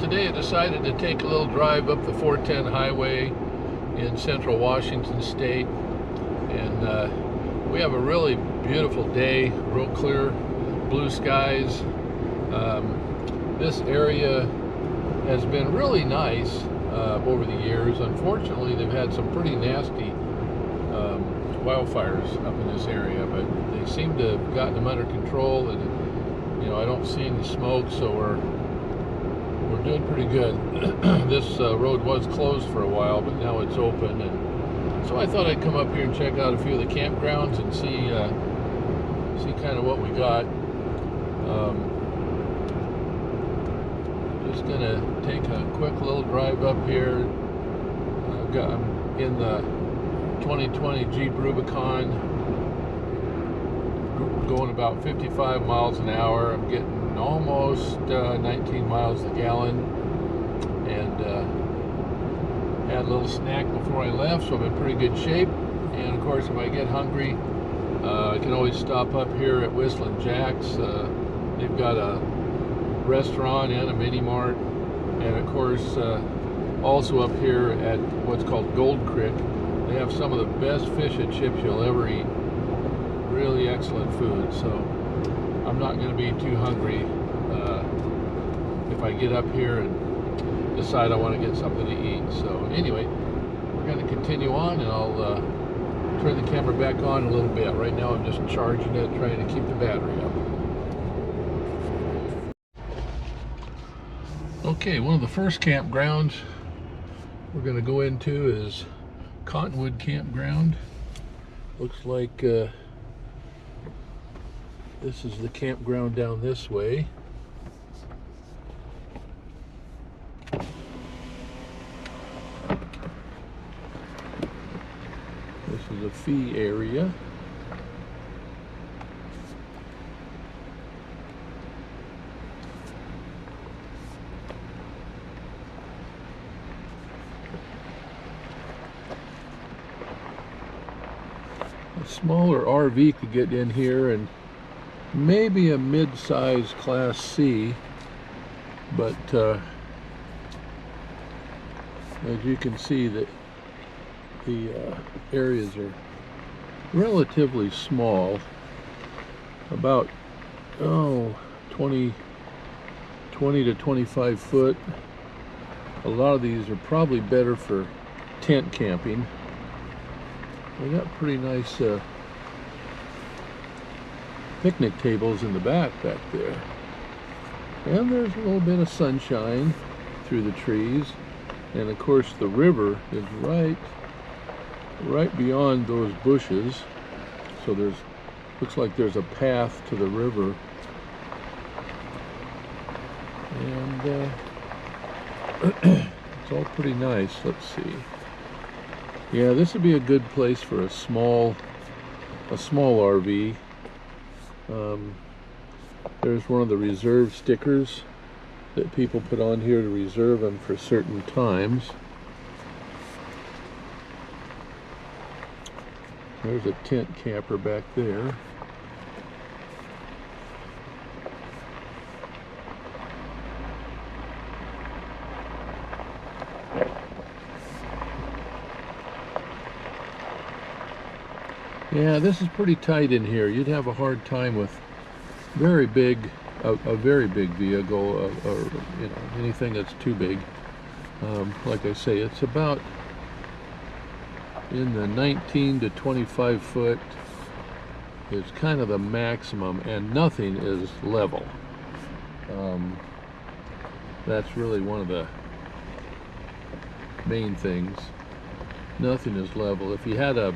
Today I decided to take a little drive up the 410 highway in central Washington state, and we have a really beautiful day, real clear blue skies. This area has been really nice over the years. Unfortunately, they've had some pretty nasty wildfires up in this area, but they seem to have gotten them under control, and I don't see any smoke, so we're doing pretty good. This road was closed for a while, but now it's open, and so I thought I'd come up here and check out a few of the campgrounds and see kind of what we got. Just gonna take a quick little drive up here. I'm in the 2020 Jeep Rubicon, going about 55 miles an hour. I'm getting almost 19 miles a gallon, and had a little snack before I left, so I'm in pretty good shape. And of course, if I get hungry, I can always stop up here at Whistling Jack's. They've got a restaurant and a mini mart, and of course also up here at what's called Gold Creek, they have some of the best fish and chips you'll ever eat. Really excellent food, so I'm not going to be too hungry if I get up here and decide I want to get something to eat. So anyway, we're going to continue on, and I'll turn the camera back on a little bit. Right now I'm just charging it, trying to keep the battery up. Okay, one of the first campgrounds we're going to go into is Cottonwood Campground. Looks like this is the campground down this way. This is a fee area. A smaller RV could get in here, and maybe a mid-size Class C, but as you can see, that the areas are relatively small, about 20 to 25 foot. A lot of these are probably better for tent camping. They got pretty nice picnic tables in the back there, and there's a little bit of sunshine through the trees, and of course the river is right beyond those bushes, so looks like there's a path to the river, and it's all pretty nice. Let's see. Yeah, this would be a good place for a small RV. There's one of the reserve stickers that people put on here to reserve them for certain times. There's a tent camper back there. Yeah, this is pretty tight in here. You'd have a hard time with a very big vehicle, or anything that's too big. Like I say, it's about in the 19 to 25 foot is kind of the maximum, and nothing is level. That's really one of the main things. Nothing is level. If you had a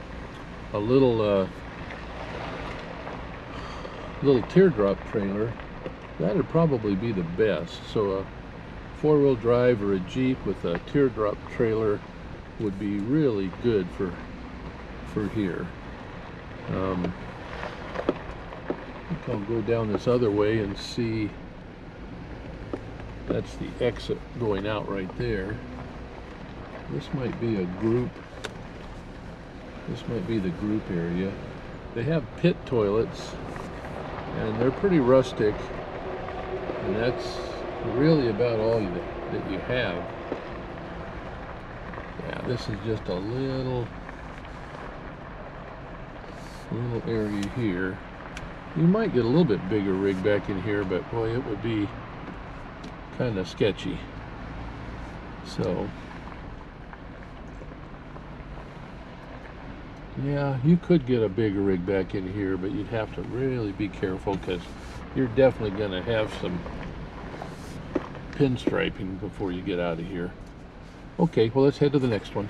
little teardrop trailer, that'd probably be the best. So a four-wheel drive or a Jeep with a teardrop trailer would be really good for here. I think I'll go down this other way and see. That's the exit going out right there. This might be a group. This might be the group area. They have pit toilets, and they're pretty rustic, and that's really about all that you have. Yeah, this is just a little area here. You might get a little bit bigger rig back in here, but boy, it would be kind of sketchy. So yeah, you could get a bigger rig back in here, but you'd have to really be careful because you're definitely going to have some pinstriping before you get out of here. Okay, well, let's head to the next one.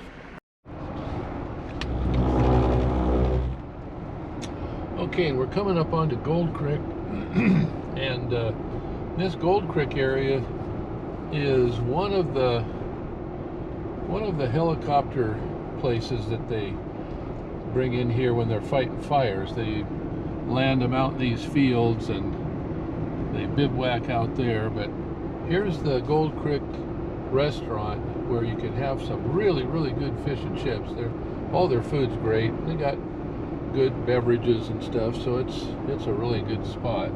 Okay, and we're coming up onto Gold Creek, and this Gold Creek area is one of the helicopter places that they bring in here when they're fighting fires. They land them out in these fields and they bivouac out there. But here's the Gold Creek restaurant where you can have some really good fish and chips. All their food's great. They got good beverages and stuff, so it's a really good spot,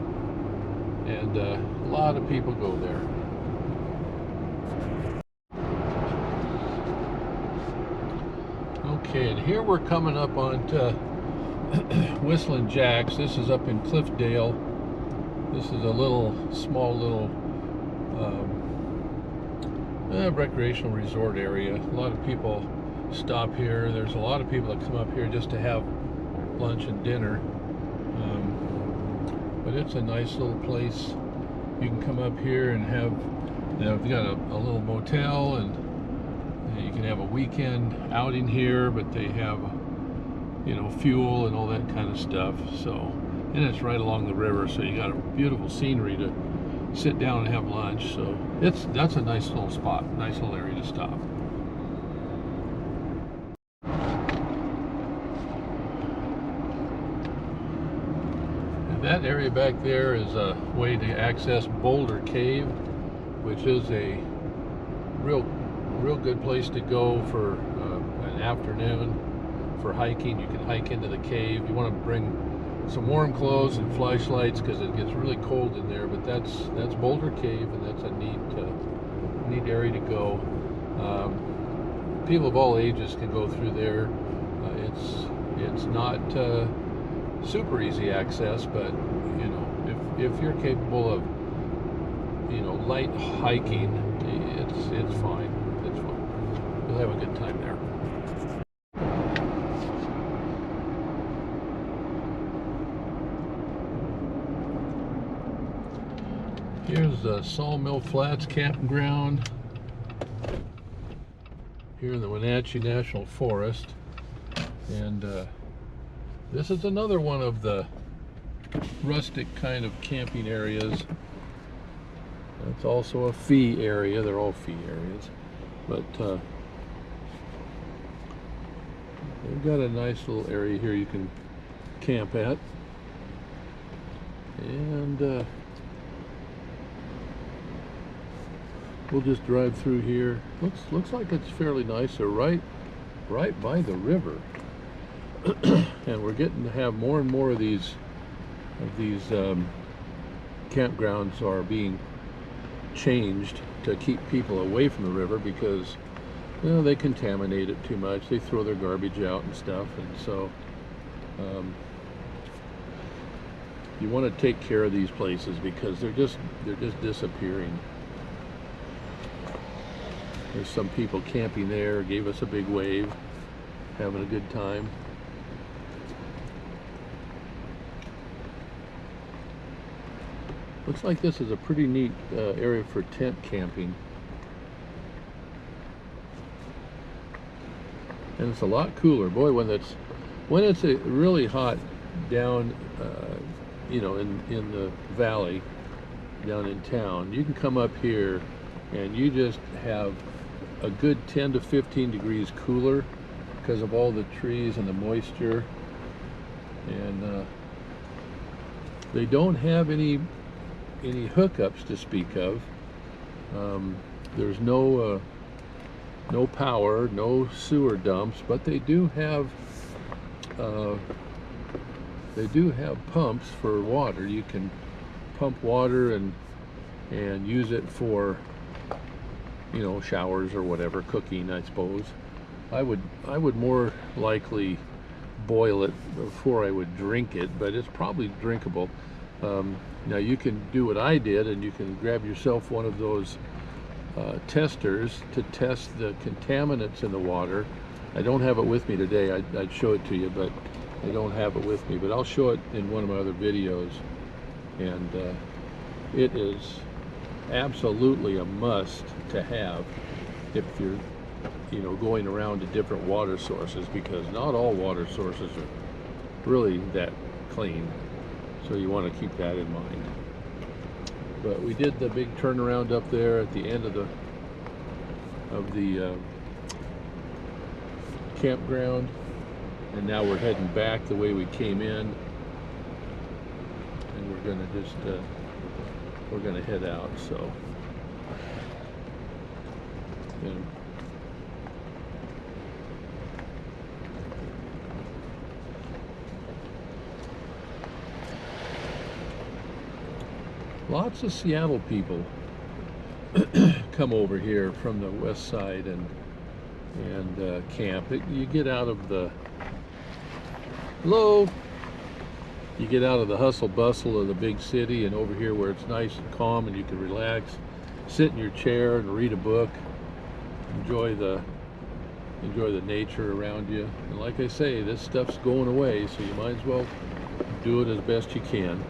and a lot of people go there. Okay, and here we're coming up onto Whistling Jack's. This is up in Cliffdale. This is a small little recreational resort area. A lot of people stop here. There's a lot of people that come up here just to have lunch and dinner, but it's a nice little place. You can come up here and have, they've got a little motel, and you can have a weekend outing here, but they have, fuel and all that kind of stuff. So, and it's right along the river, so you got a beautiful scenery to sit down and have lunch. So that's a nice little spot, nice little area to stop. That area back there is a way to access Boulder Cave, which is a real good place to go for an afternoon for hiking. You can hike into the cave. You want to bring some warm clothes and flashlights because it gets really cold in there. But that's Boulder Cave, and that's a neat area to go. People of all ages can go through there. It's not super easy access, but if you're capable of light hiking, it's fine. It's fine. You'll have a good time there. Here's the Sawmill Flats Campground here in the Wenatchee National Forest, and this is another one of the rustic kind of camping areas. It's also a fee area. They're all fee areas, but they've got a nice little area here you can camp at, and we'll just drive through here. Looks like it's fairly nice. They're right by the river. And we're getting to have more and more of these campgrounds are being changed to keep people away from the river because they contaminate it too much. They throw their garbage out and stuff, and so you want to take care of these places because they're just disappearing. There's some people camping there, gave us a big wave, having a good time. Looks like this is a pretty neat area for tent camping. And it's a lot cooler. Boy, when it's really hot down, in the valley, down in town, you can come up here and you just have a good 10 to 15 degrees cooler because of all the trees and the moisture. And they don't have any hookups to speak of. There's no power, no sewer dumps, but they do have pumps for water. You can pump water and use it for you know, showers or whatever, cooking, I suppose. I would more likely boil it before I would drink it, but it's probably drinkable. Now you can do what I did, and you can grab yourself one of those testers to test the contaminants in the water. I don't have it with me today. I'd show it to you, but I don't have it with me. But I'll show it in one of my other videos, and it is absolutely a must to have if you're, you know, going around to different water sources, because not all water sources are really that clean, so you want to keep that in mind. But we did the big turnaround up there at the end of the campground, and now we're heading back the way we came in, and we're gonna just we're gonna head out. So and lots of Seattle people come over here from the west side and camp. You get out of the you get out of the hustle bustle of the big city, and over here where it's nice and calm and you can relax, sit in your chair and read a book, enjoy the nature around you. And like I say, this stuff's going away, so you might as well do it as best you can.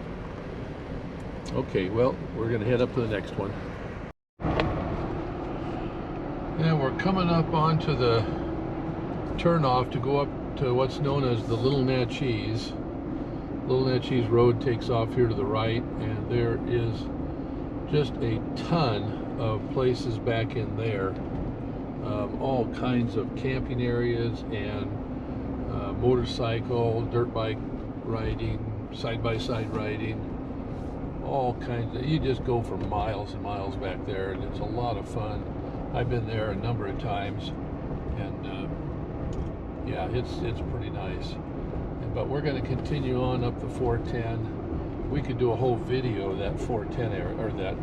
Okay, well, we're gonna head up to the next one. And we're coming up onto the turnoff to go up to what's known as the Little Natchez. Little Natchez Road takes off here to the right, and there is just a ton of places back in there. All kinds of camping areas and motorcycle, dirt bike riding, side-by-side riding, all kinds of, you just go for miles and miles back there, and it's a lot of fun. I've been there a number of times, and yeah, it's pretty nice. But we're going to continue on up the 410. We could do a whole video of that 410 area, or that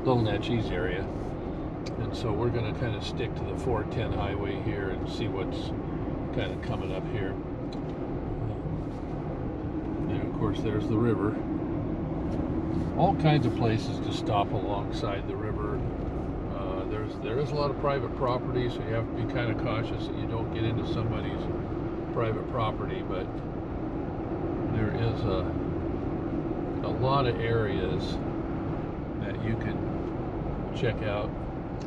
Little Natchez area. And so we're going to kind of stick to the 410 highway here and see what's kind of coming up here. And of course, there's the river. All kinds of places to stop alongside the river. There is a lot of private property, so you have to be kind of cautious that you don't get into somebody's private property, but there is a lot of areas that you can check out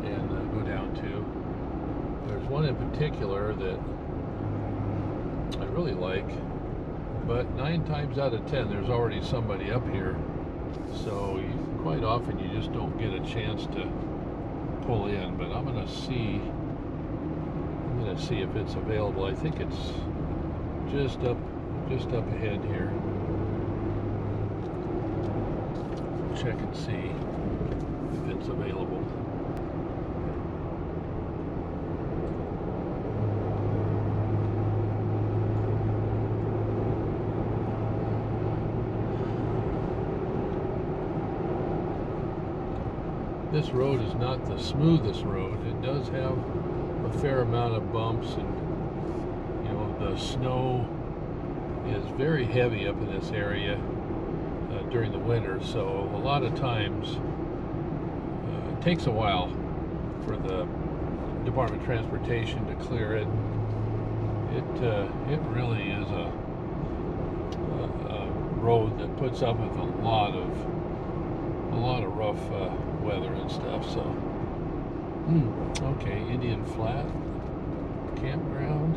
and go down to. There's one in particular that I really like, but 9 times out of 10 there's already somebody up here, so quite often you just don't get a chance to pull in. But I'm gonna see if it's available. I think it's just up ahead here. Check and see if it's available. This road is not the smoothest road. It does have a fair amount of bumps, and you know, the snow is very heavy up in this area during the winter, so a lot of times it takes a while for the Department of Transportation to clear it. It really is a road that puts up with a lot of rough weather and stuff. So okay, Indian Flat campground.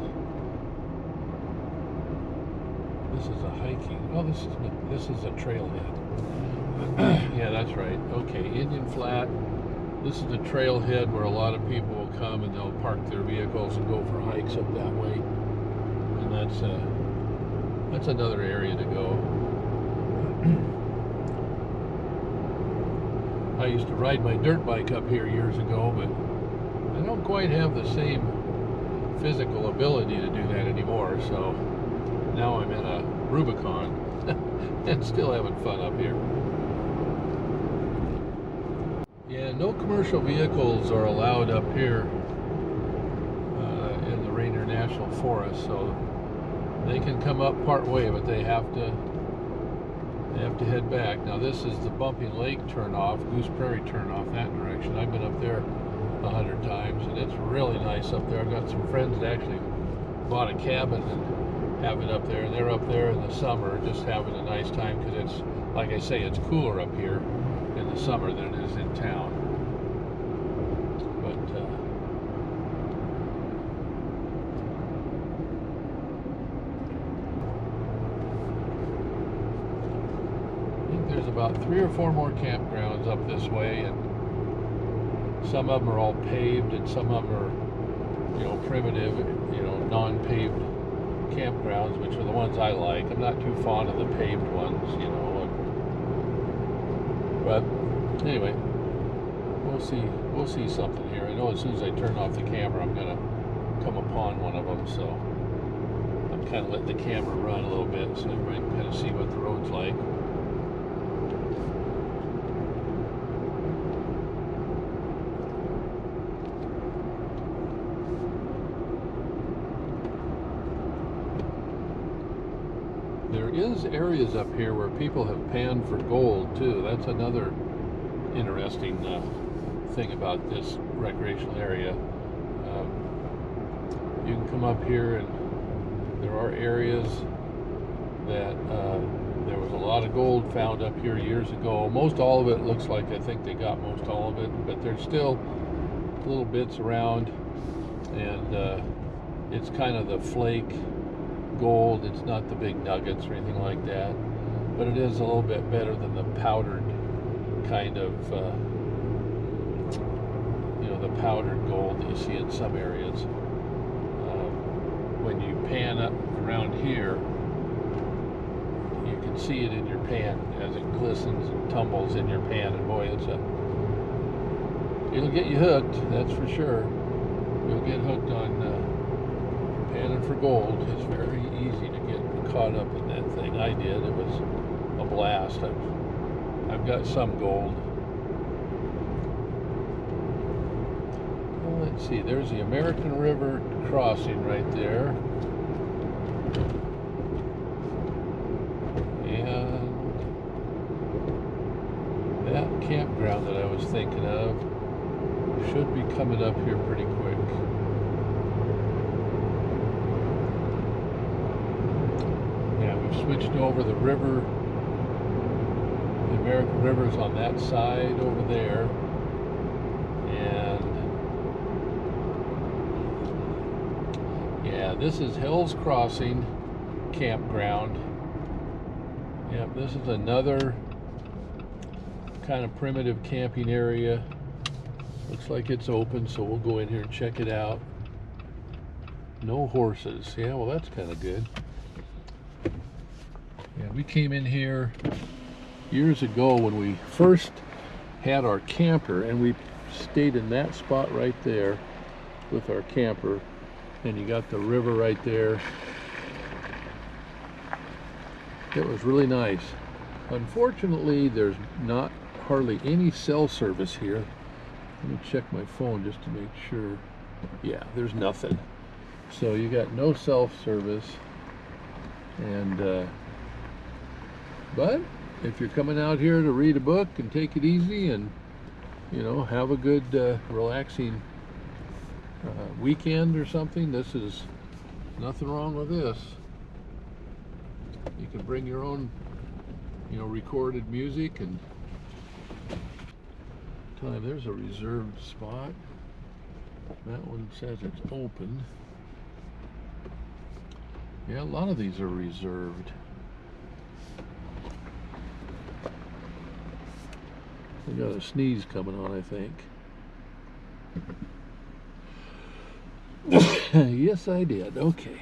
This is a hiking. Oh, this is a trailhead. Yeah, that's right. Okay, Indian Flat. This is a trailhead where a lot of people will come and they'll park their vehicles and go for hikes up that way. And that's another area to go. I used to ride my dirt bike up here years ago, but I don't quite have the same physical ability to do that anymore, so now I'm in a Rubicon and still having fun up here. Yeah, And no commercial vehicles are allowed up here in the Rainier National Forest, so they can come up part way, but they have to head back. Now this is the Bumping Lake turnoff, Goose Prairie turnoff, that direction. I've been up there 100 times, and it's really nice up there. I've got some friends that actually bought a cabin and have it up there, and they're up there in the summer just having a nice time, because it's, like I say, it's cooler up here in the summer than it is in town. But I think there's about 3 or 4 more campgrounds up this way, and some of them are all paved, and some of them are, you know, primitive, you know, non-paved campgrounds, which are the ones I like. I'm not too fond of the paved ones, you know. But anyway, we'll see something here. I know as soon as I turn off the camera, I'm gonna come upon one of them. So I'm kind of letting the camera run a little bit so everybody can kind of see what the road's like. There is areas up here where people have panned for gold too. That's another interesting thing about this recreational area. You can come up here, and there are areas that there was a lot of gold found up here years ago. Most all of it looks like, I think they got most all of it, but there's still little bits around, and it's kind of the flake gold. It's not the big nuggets or anything like that, but it is a little bit better than the powdered kind of you know, the powdered gold that you see in some areas. When you pan up around here, you can see it in your pan as it glistens and tumbles in your pan, and boy, it'll get you hooked, that's for sure. You'll get hooked on panning for gold. It's very easy to get caught up in that thing. I did. It was a blast. I've got some gold. Well, let's see. There's the American River crossing right there. And that campground that I was thinking of should be coming up here pretty quick. Switched over the river. The American River's on that side over there, and yeah, this is Hell's Crossing campground. Yep, this is another kind of primitive camping area. Looks like it's open, so we'll go in here and check it out. No horses. Yeah, well, that's kind of good. Yeah, we came in here years ago when we first had our camper, and we stayed in that spot right there with our camper, and you got the river right there. It was really nice. Unfortunately, there's not hardly any cell service here. Let me check my phone just to make sure. Yeah, there's nothing. So you got no cell service, and but if you're coming out here to read a book and take it easy and, you know, have a good relaxing weekend or something, this is nothing wrong with this. You can bring your own, you know, recorded music and time. There's a reserved spot. That one says it's open. Yeah, a lot of these are reserved. We got a sneeze coming on, I think. Yes, I did. Okay.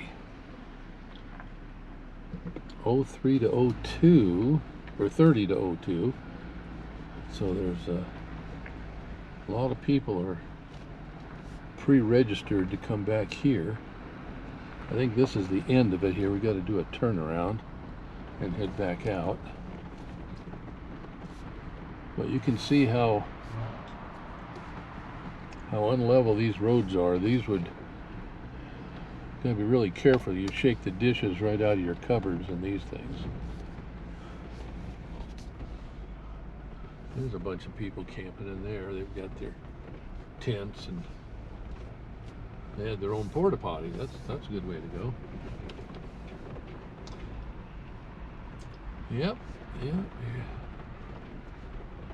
03 to 02, or 30 to 02. So there's a lot of people are pre-registered to come back here. I think this is the end of it here. We got to do a turnaround and head back out. But you can see how how unlevel these roads are. These would gotta be really careful. You shake the dishes right out of your cupboards in these things. There's a bunch of people camping in there. They've got their tents and they had their own porta potty. That's a good way to go. Yep, yeah.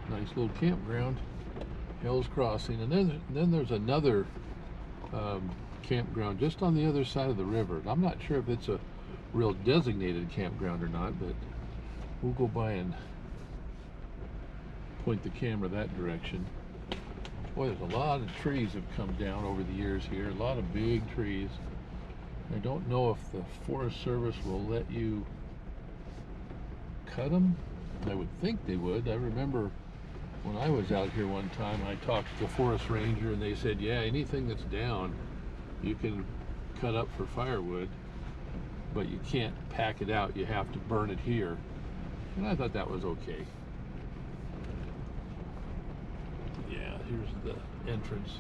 Nice little campground, Hell's Crossing, and then there's another campground just on the other side of the river. I'm not sure if it's a real designated campground or not, but we'll go by and point the camera that direction. Boy, there's a lot of trees have come down over the years here, a lot of big trees. I don't know if the Forest Service will let you cut them. I would think they would. I remember when I was out here one time, I talked to the forest ranger and they said, yeah, anything that's down you can cut up for firewood, but you can't pack it out, you have to burn it here. And I thought that was okay. Yeah, here's the entrance.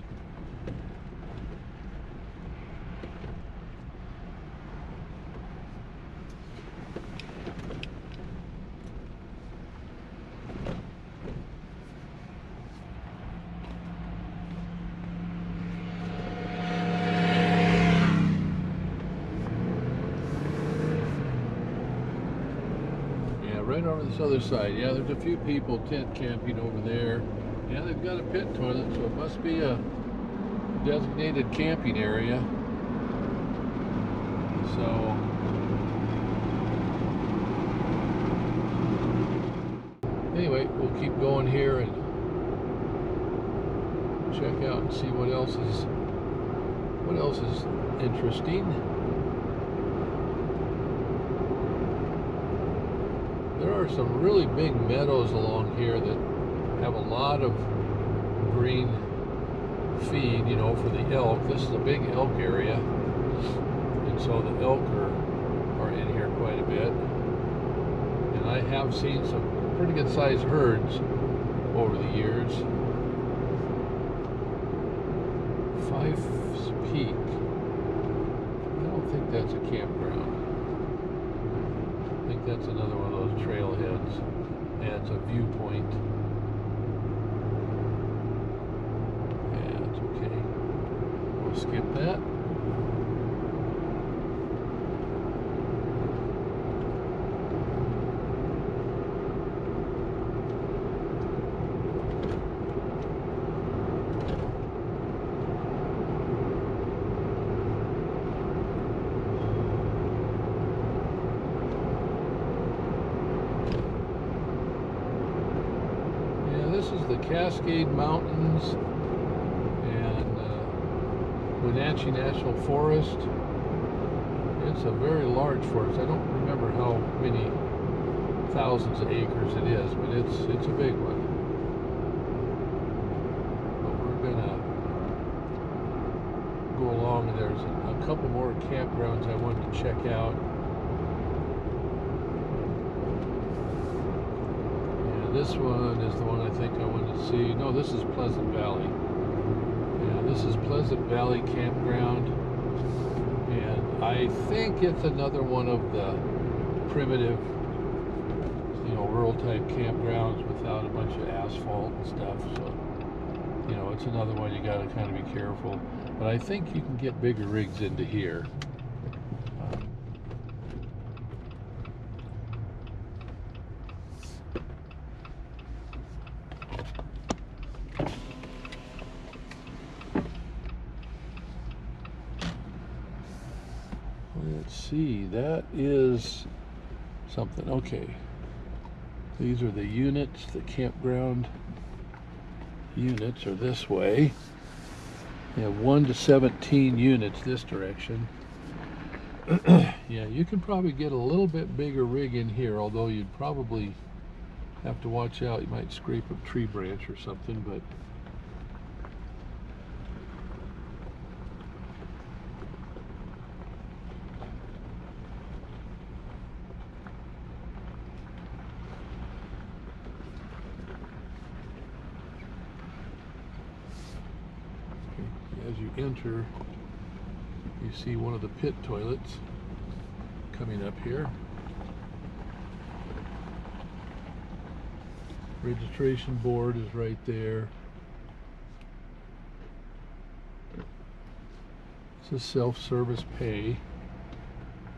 Right over this other side. Yeah, there's a few people tent camping over there. Yeah, they've got a pit toilet, so it must be a designated camping area. So anyway, we'll keep going here and check out and see what else is interesting. There are some really big meadows along here that have a lot of green feed, you know, for the elk. This is a big elk area, and so the elk are in here quite a bit. And I have seen some pretty good sized herds over the years. Fife's Peak. I don't think that's a campground. I think that's another one of those trailheads. Yeah, it's a viewpoint. Yeah, it's okay. We'll skip that. This is the Cascade Mountains and Wenatchee National Forest. It's a very large forest. I don't remember how many thousands of acres it is, but it's a big one. But we're gonna go along, and there's a couple more campgrounds I wanted to check out. This one is the one I think I wanted to see. No, this is Pleasant Valley. Yeah, this is Pleasant Valley Campground. And I think it's another one of the primitive, you know, rural type campgrounds without a bunch of asphalt and stuff. So, you know, it's another one you got to kind of be careful. But I think you can get bigger rigs into here. Let's see, that is something. Okay, these are the units. The campground units are this way. You have 1 to 17 units this direction. Yeah, you can probably get a little bit bigger rig in here, although you'd probably have to watch out. You might scrape a tree branch or something, but enter, you see one of the pit toilets coming up here. Registration board is right there. It's a self-service pay.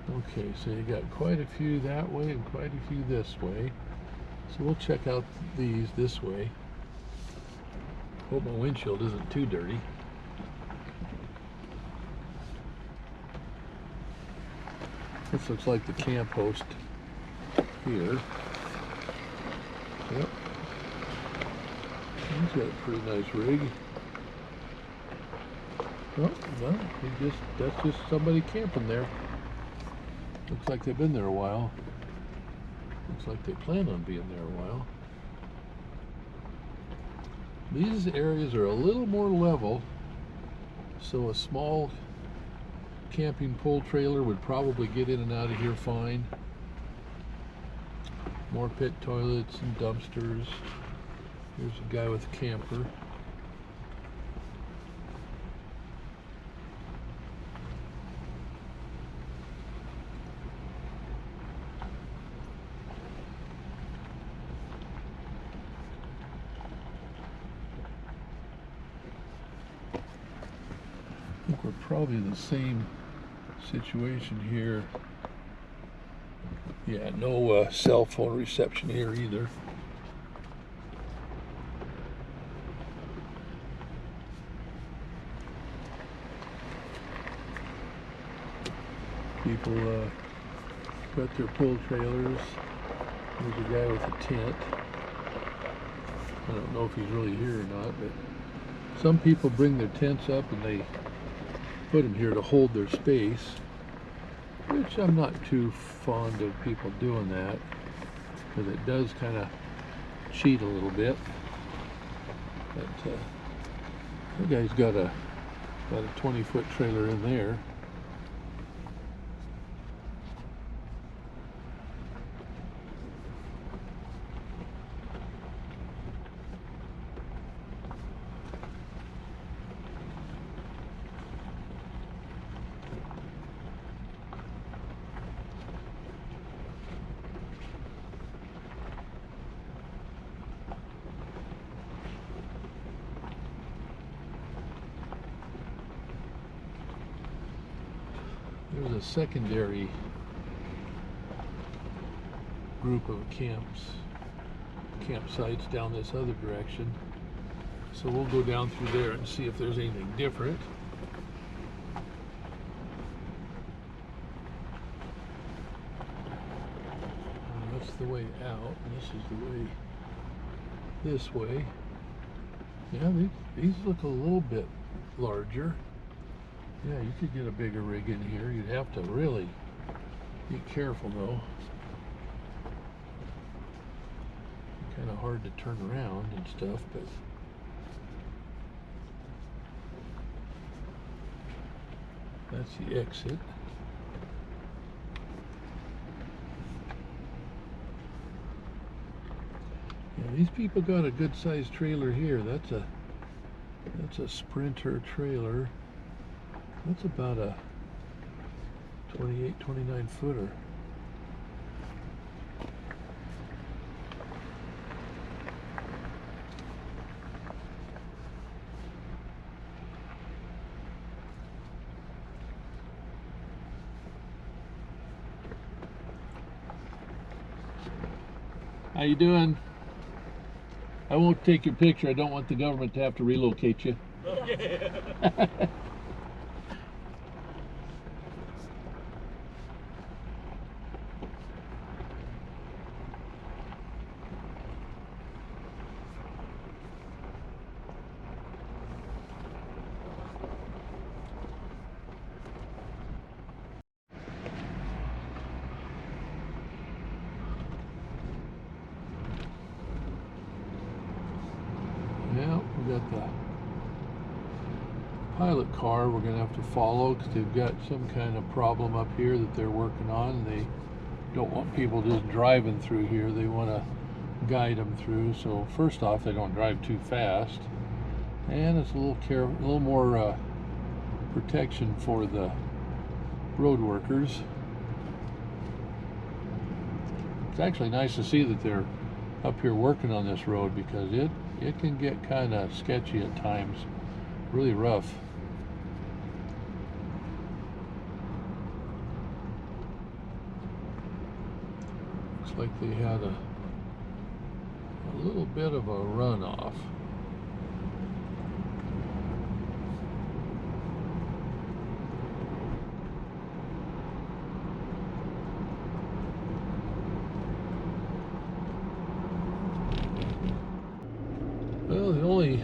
Okay, so you got quite a few that way and quite a few this way. So we'll check out these this way. Hope my windshield isn't too dirty. This looks like the camp host here. Yep. He's got a pretty nice rig. Oh, no, that's just somebody camping there. Looks like they've been there a while. Looks like they plan on being there a while. These areas are a little more level, so a small camping pole trailer would probably get in and out of here fine. More pit toilets and dumpsters. Here's a guy with a camper. I think we're probably in the same situation here. Yeah, no cell phone reception here either. People got their pull trailers. There's a guy with a tent. I don't know if he's really here or not, but some people bring their tents up and they put them here to hold their space, which I'm not too fond of people doing that, because it does kind of cheat a little bit. But that guy's got about a 20-foot trailer in there. There's a secondary group of campsites down this other direction. So we'll go down through there and see if there's anything different. And that's the way out, and this is the way this way. Yeah, these look a little bit larger. Yeah, you could get a bigger rig in here. You'd have to really be careful though. Kind of hard to turn around and stuff, but that's the exit. Yeah, these people got a good sized trailer here. That's a Sprinter trailer. That's about a 28, 29 footer. How you doing? I won't take your picture. I don't want the government to have to relocate you. Okay. Yeah, we got the pilot car we're going to have to follow because they've got some kind of problem up here that they're working on, and they don't want people just driving through here. They want to guide them through. So first off, they don't drive too fast, and it's a little more protection for the road workers. It's actually nice to see that they're up here working on this road, because it can get kind of sketchy at times, really rough. Looks like they had a little bit of a runoff. Well, the only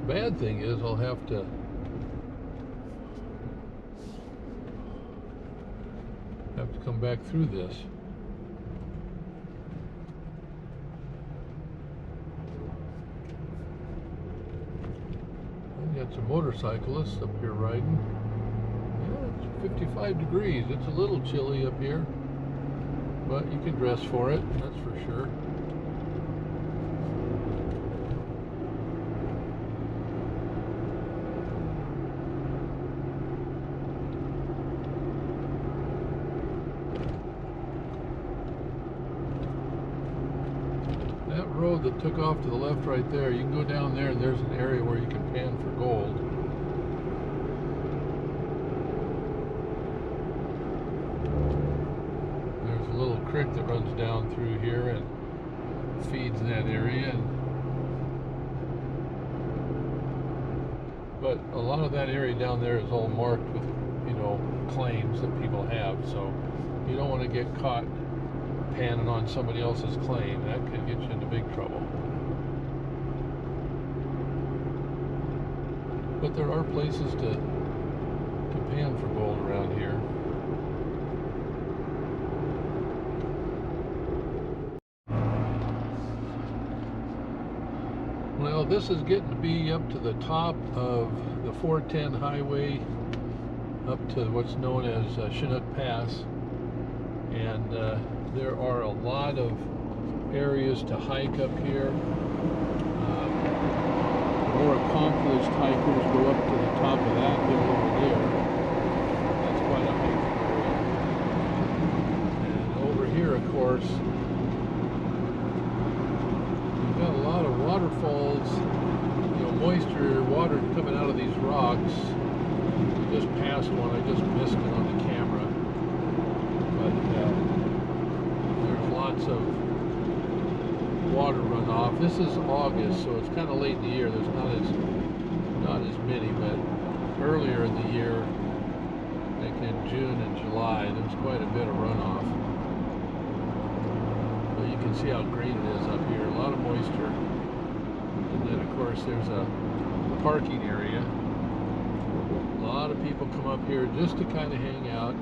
bad thing is I'll have to come back through this. We got some motorcyclists up here riding. Yeah, it's 55 degrees. It's a little chilly up here, but you can dress for it, that's for sure. That road that took off to the left right there, you can go down there and there's an area where you can pan for gold. There's a little creek that runs down through here and feeds that area. But a lot of that area down there is all marked with, you know, claims that people have, so you don't want to get caught panning on somebody else's claim. That could get you into big trouble. But there are places to pan for gold around here. Well, this is getting to be up to the top of the 410 highway, up to what's known as Chinook Pass, and there are a lot of areas to hike up here. More accomplished hikers go up to the top of that hill over there. That's quite a hike area. And over here, of course, you've got a lot of waterfalls, you know, moisture, water coming out of these rocks. We just passed one. I just missed it on the camera. But there's lots of water runoff. This is August, so it's kind of late in the year. There's not as many, but earlier in the year, like in June and July, there's quite a bit of runoff. But you can see how green it is up here. A lot of moisture. And then, of course, there's a parking area. A lot of people come up here just to kind of hang out.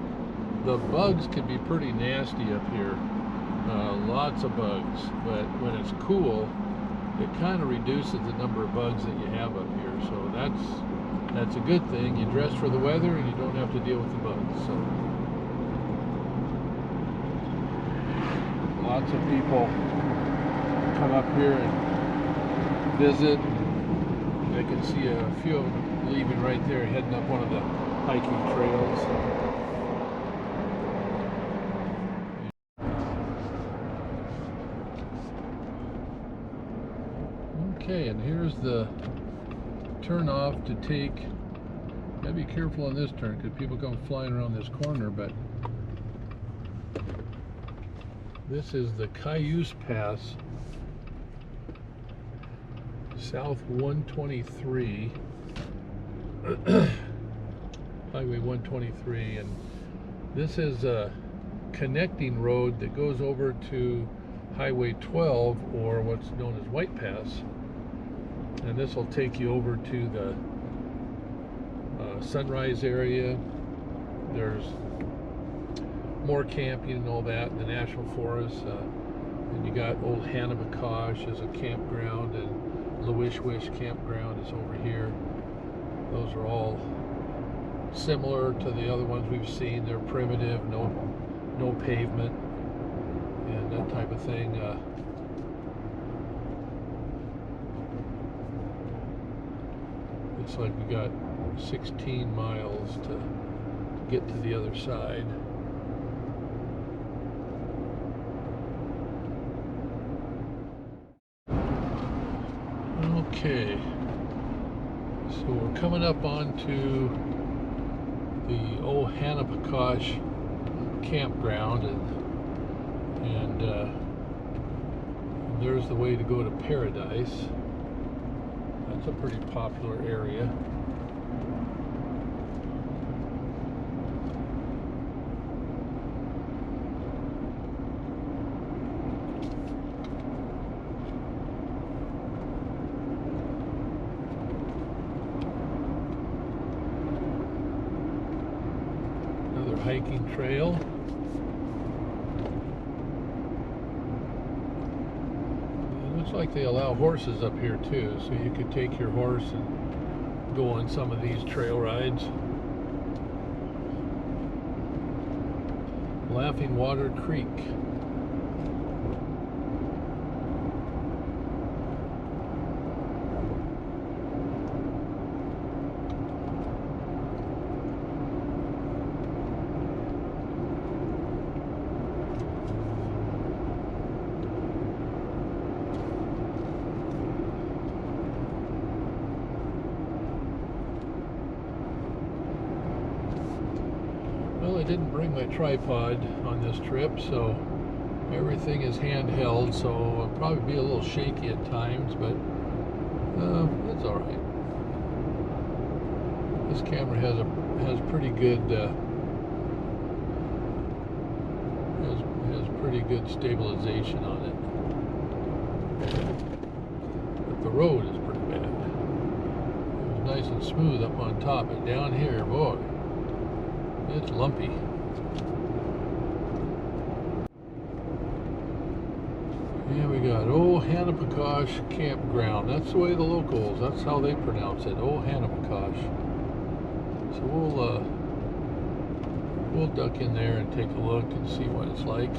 The bugs can be pretty nasty up here. Lots of bugs, but when it's cool, it kind of reduces the number of bugs that you have up here. So that's a good thing. You dress for the weather and you don't have to deal with the bugs. So lots of people come up here and visit. I can see a few of them leaving right there, heading up one of the hiking trails. Okay, and here's the turn off to take. Gotta be careful on this turn because people come flying around this corner, but this is the Hwy Pass, South 123, Highway 123, and this is a connecting road that goes over to Highway 12, or what's known as White Pass. And this will take you over to the Sunrise area. There's more camping and all that in the National Forest. And you got Old Hanamakosh as a campground, and Hwy12 Campground is over here. Those are all similar to the other ones we've seen. They're primitive, no pavement, and that type of thing. Looks like we got 16 miles to get to the other side. Okay, so we're coming up onto the old Hanapakosh campground, and there's the way to go to Paradise. That's a pretty popular area. Another hiking trail. Looks like they allow horses up here too, so you could take your horse and go on some of these trail rides. Laughing Water Creek. Well, I didn't bring my tripod on this trip, so everything is handheld, so I'll probably be a little shaky at times, but it's all right. This camera has pretty good has pretty good stabilization on it, but the road is pretty bad. It was nice and smooth up on top, but down here, boy, it's lumpy. And we got Old Hanapakosh Campground. That's the way the locals, that's how they pronounce it, Old Hanapakosh. So we'll duck in there and take a look and see what it's like.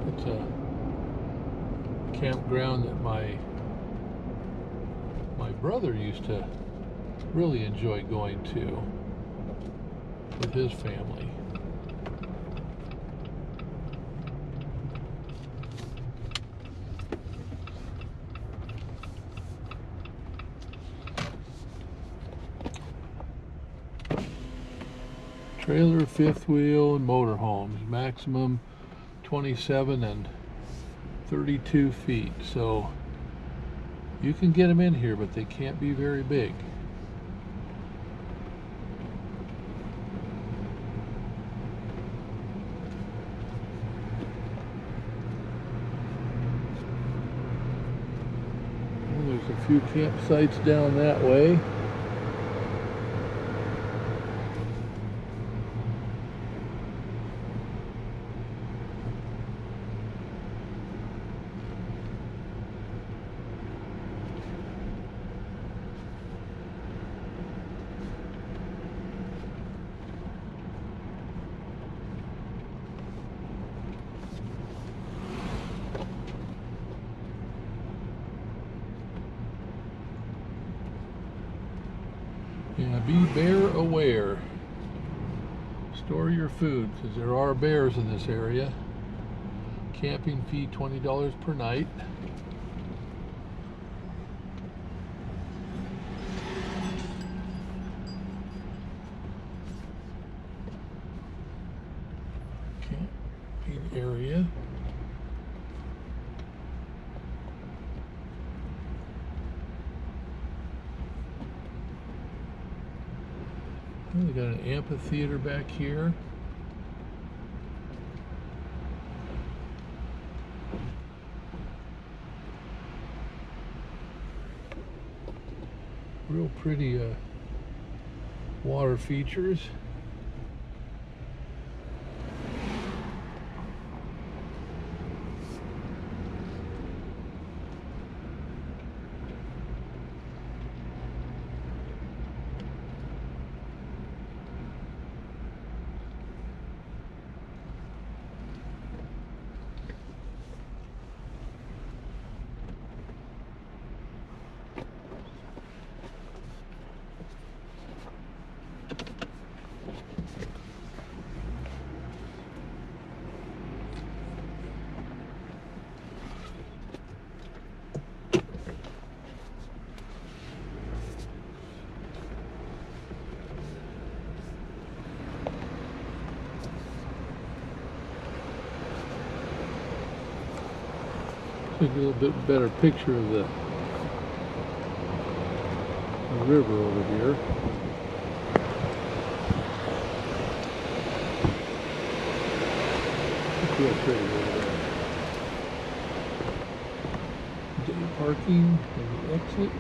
It's a campground that my brother used to really enjoy going to with his family. Trailer, fifth wheel, and motorhomes, maximum 27 and 32 feet. So you can get them in here, but they can't be very big. There's a few campsites down that way. Yeah, be bear aware. Store your food, because there are bears in this area. Camping fee $20 per night. Camping area. We got an amphitheater back here. Real pretty water features. Get a little bit better picture of the river over here. It's real pretty over there. Day parking and the exit.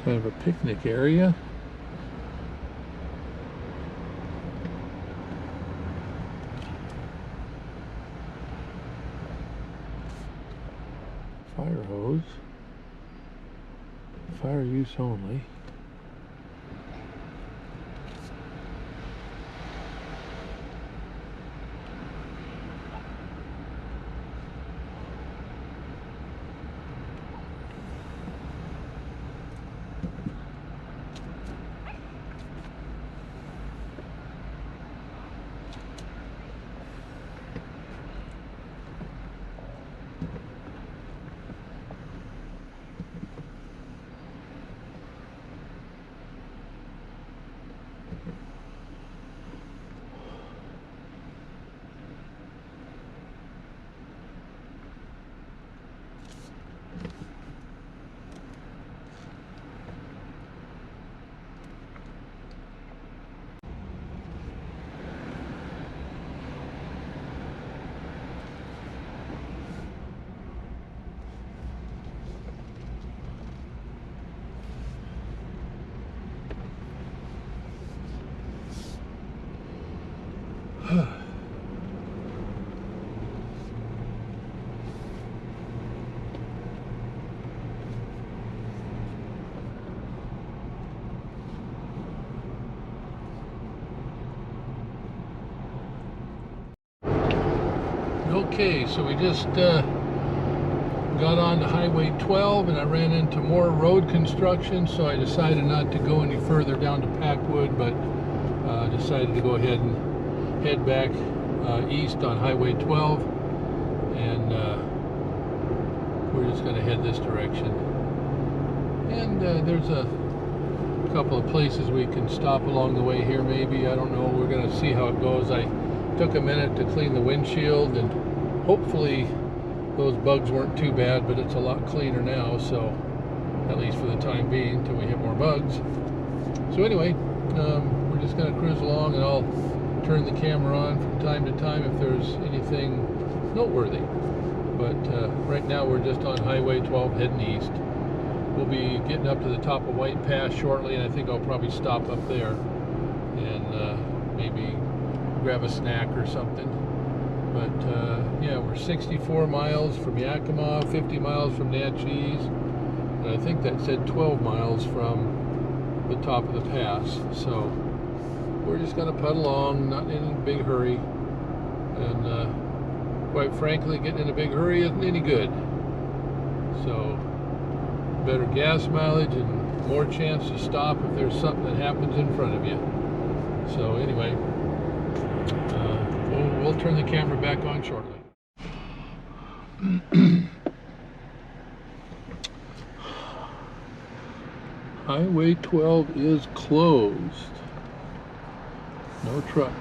Kind of a picnic area. Fire hose. Fire use only. Okay, so we just got on to Highway 12 and I ran into more road construction, so I decided not to go any further down to Packwood, but decided to go ahead and head back east on Highway 12, and we're just going to head this direction. And there's a couple of places we can stop along the way here, maybe. I don't know. We're going to see how it goes. I took a minute to clean the windshield, and hopefully those bugs weren't too bad, but it's a lot cleaner now, so at least for the time being, until we hit more bugs. So anyway, we're just going to cruise along, and I'll turn the camera on from time to time if there's anything noteworthy. But right now we're just on Highway 12 heading east. We'll be getting up to the top of White Pass shortly, and I think I'll probably stop up there and maybe grab a snack or something. But yeah, we're 64 miles from Yakima, 50 miles from Natchez, and I think that said 12 miles from the top of the pass. So we're just going to puddle along, not in a big hurry, and quite frankly, getting in a big hurry isn't any good. So better gas mileage and more chance to stop if there's something that happens in front of you. So anyway, we'll turn the camera back on shortly. Highway 12 is closed. No trucks.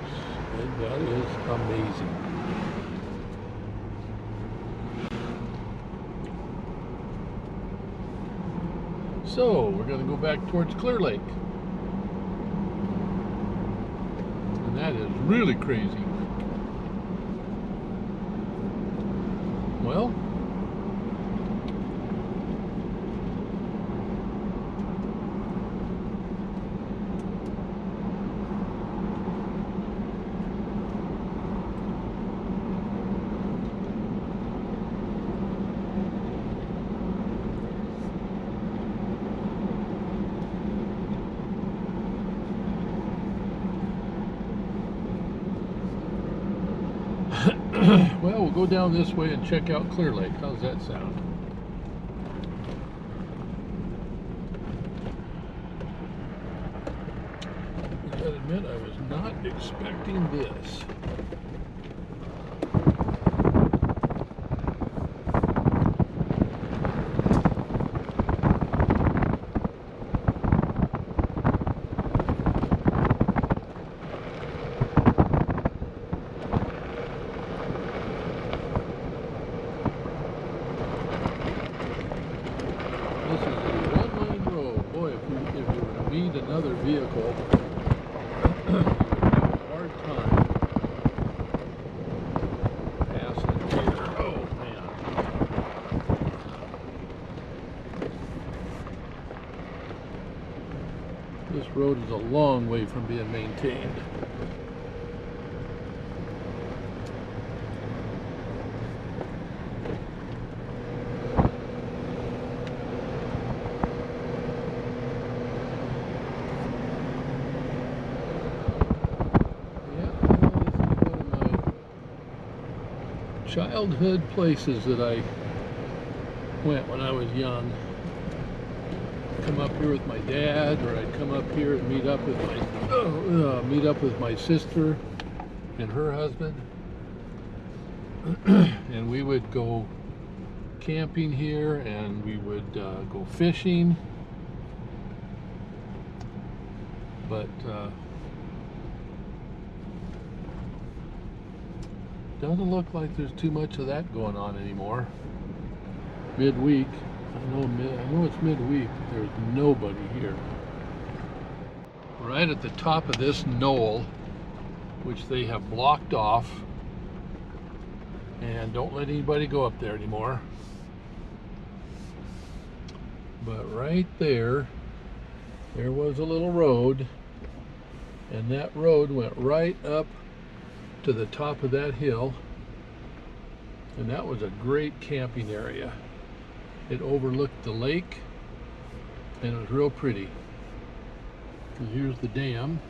And that is amazing. So we're going to go back towards Clear Lake. And that is really crazy. Well, Well, we'll go down this way and check out Clear Lake. How's that sound? I gotta admit, I was not expecting this. This is a one-lane road. Boy, if you were to meet another vehicle, you would have a hard time passing here. Oh, man. This road is a long way from being maintained. Childhood places that I went when I was young. Come up here with my dad, or I'd come up here and meet up with my sister and her husband, and we would go camping here, and we would go fishing. But doesn't look like there's too much of that going on anymore. Midweek, I know it's midweek, but there's nobody here. Right at the top of this knoll, which they have blocked off, and don't let anybody go up there anymore. But right there was a little road, and that road went right up to the top of that hill, and that was a great camping area. It overlooked the lake, and it was real pretty. And here's the dam.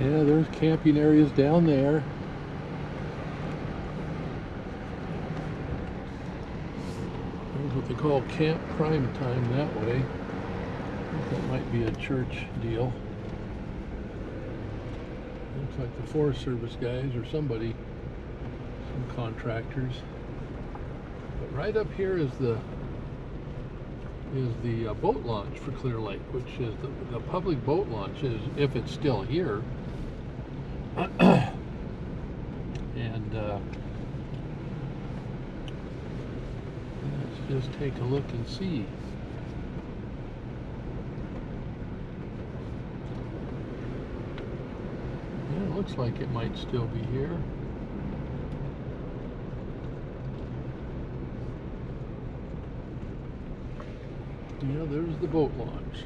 Yeah, there's camping areas down there. There's what they call Camp Prime Time that way. I think that might be a church deal. Looks like the Forest Service guys or somebody, some contractors. But right up here is the boat launch for Clear Lake, which is the public boat launch, is if it's still here. And let's just take a look and see. Yeah, it looks like it might still be here. Yeah, there's the boat launch.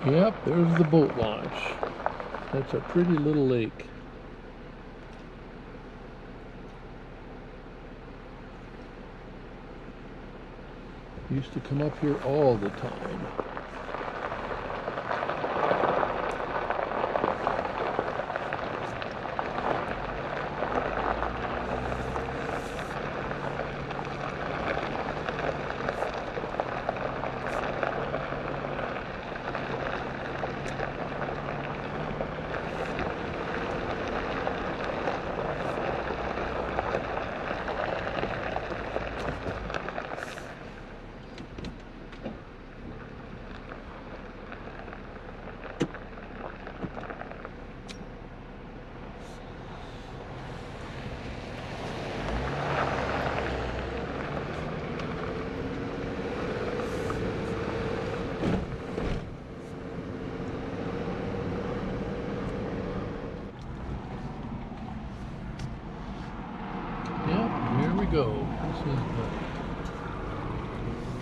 Yep, there's the boat launch. That's a pretty little lake. Used to come up here all the time. Go. This is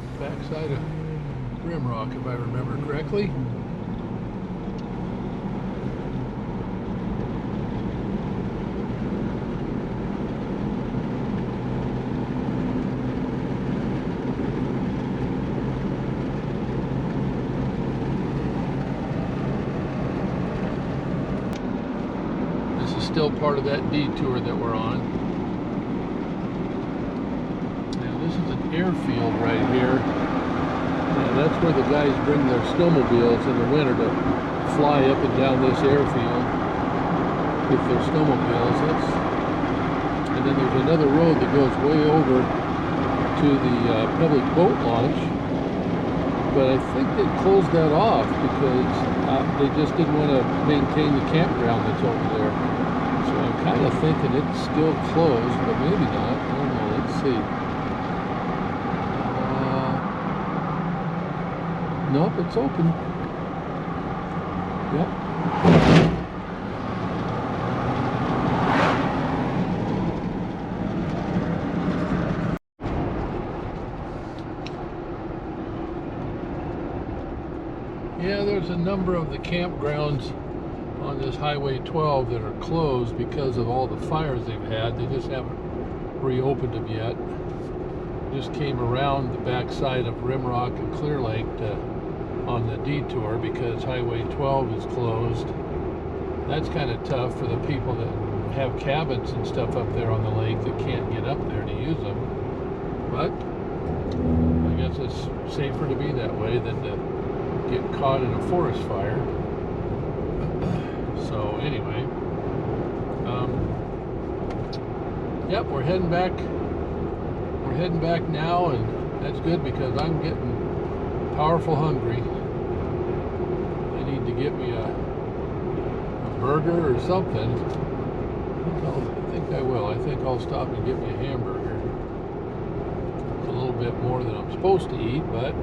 the backside of Rimrock, if I remember correctly. This is still part of that detour that we're on. Airfield right here. That's where the guys bring their snowmobiles in the winter to fly up and down this airfield with their snowmobiles. And then there's another road that goes way over to the public boat launch, but I think they closed that off because they just didn't want to maintain the campground that's over there. So I'm kind of thinking it's still closed, but maybe not. I don't know. Let's see. Nope, it's open. Yep. Yeah, there's a number of the campgrounds on this Highway 12 that are closed because of all the fires they've had. They just haven't reopened them yet. Just came around the backside of Rimrock and Clear Lake on the detour because Highway 12 is closed. That's kind of tough for the people that have cabins and stuff up there on the lake that can't get up there to use them. But I guess it's safer to be that way than to get caught in a forest fire. So anyway, yep, we're heading back. We're heading back now, and that's good because I'm getting powerful hungry. I need to get me a burger or something. I think I will. I think I'll stop and get me a hamburger. It's a little bit more than I'm supposed to eat, but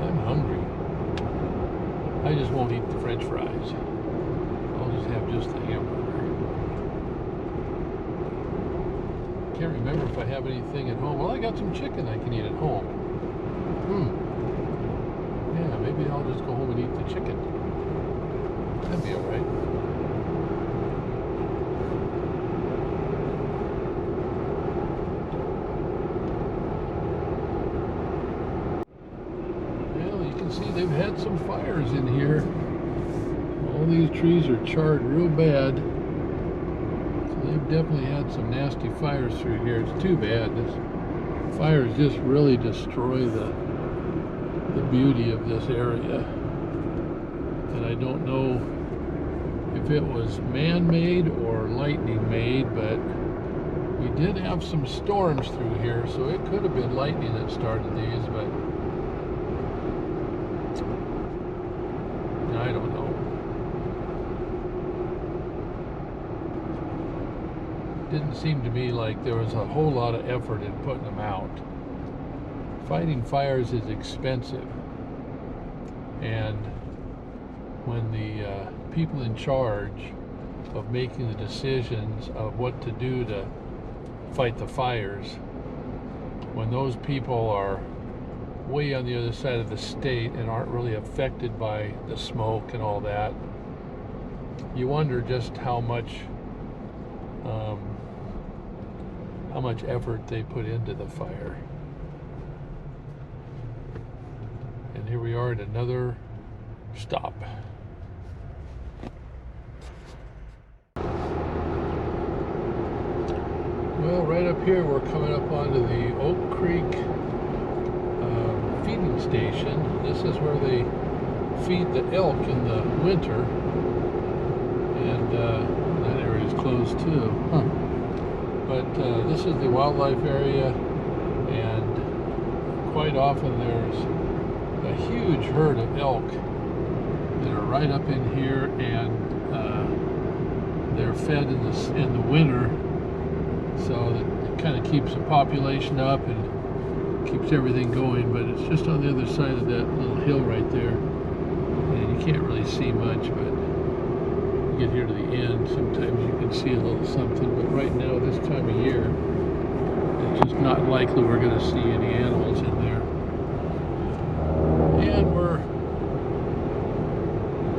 I'm hungry. I just won't eat the French fries. I'll just have just the hamburger. Can't remember if I have anything at home. Well, I got some chicken I can eat at home. Yeah, maybe I'll just go home and eat the chicken. That'd be all right. Well, you can see they've had some fires in here. All these trees are charred real bad. They've definitely had some nasty fires through here. It's too bad. This fires just really destroy the beauty of this area. And I don't know if it was man-made or lightning-made, but we did have some storms through here, so it could have been lightning that started these, but I don't know. Didn't seem to me like there was a whole lot of effort in putting them out. Fighting fires is expensive, and when the people in charge of making the decisions of what to do to fight the fires, when those people are way on the other side of the state and aren't really affected by the smoke and all that, you wonder just how much effort they put into the fire. And here we are at another stop. Well, right up here we're coming up onto the Oak Creek feeding station. This is where they feed the elk in the winter, and that area is closed too. But this is the wildlife area, and quite often there's a huge herd of elk that are right up in here, and they're fed in the winter, so that it kind of keeps the population up and keeps everything going. But it's just on the other side of that little hill right there, and you can't really see much, but you get here to the end, sometimes you can see a little something. But right now, this time of year, it's just not likely we're going to see any animals in there. And we're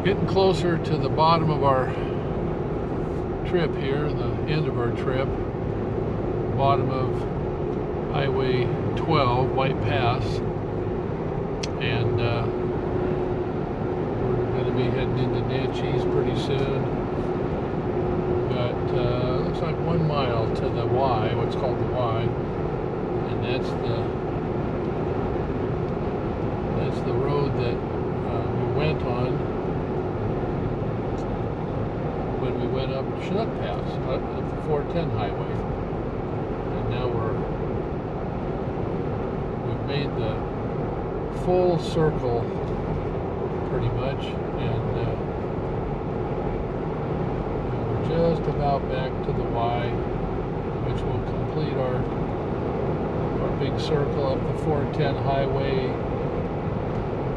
getting closer to the bottom of our trip here, the end of our trip, bottom of Highway 12, White Pass, and we're going to be heading into Natchez pretty soon. Got looks like 1 mile to the Hwy, what's called the Hwy, and that's the road that we went on when we went up Chinook Pass, up the 410 highway. And now we've made the full circle pretty much, and we're just about back to the Hwy, which will complete our big circle up the 410 highway,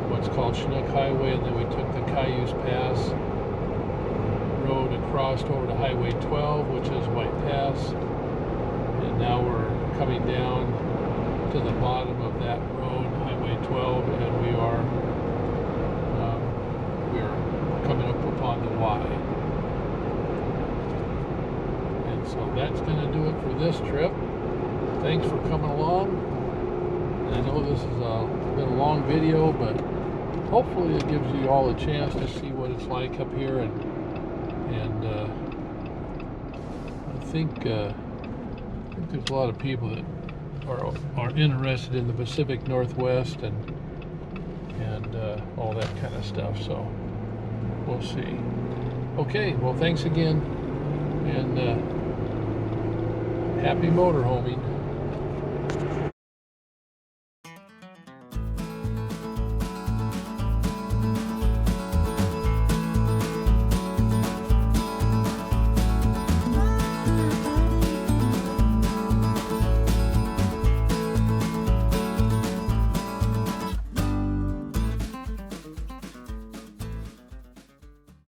what's called Chinook Highway, and then we took the Hwy Pass road and crossed over to Highway 12, which is White Pass, and now we're coming down to the bottom of that road, Highway 12, and we're coming up upon the Hwy. And so that's going to do it for this trip. Thanks for coming along. And I know this has been a long video, but hopefully it gives you all a chance to see what it's like up here, and I think there's a lot of people that are interested in the Pacific Northwest and all that kind of stuff. So we'll see. Okay, well, thanks again, and happy motorhoming.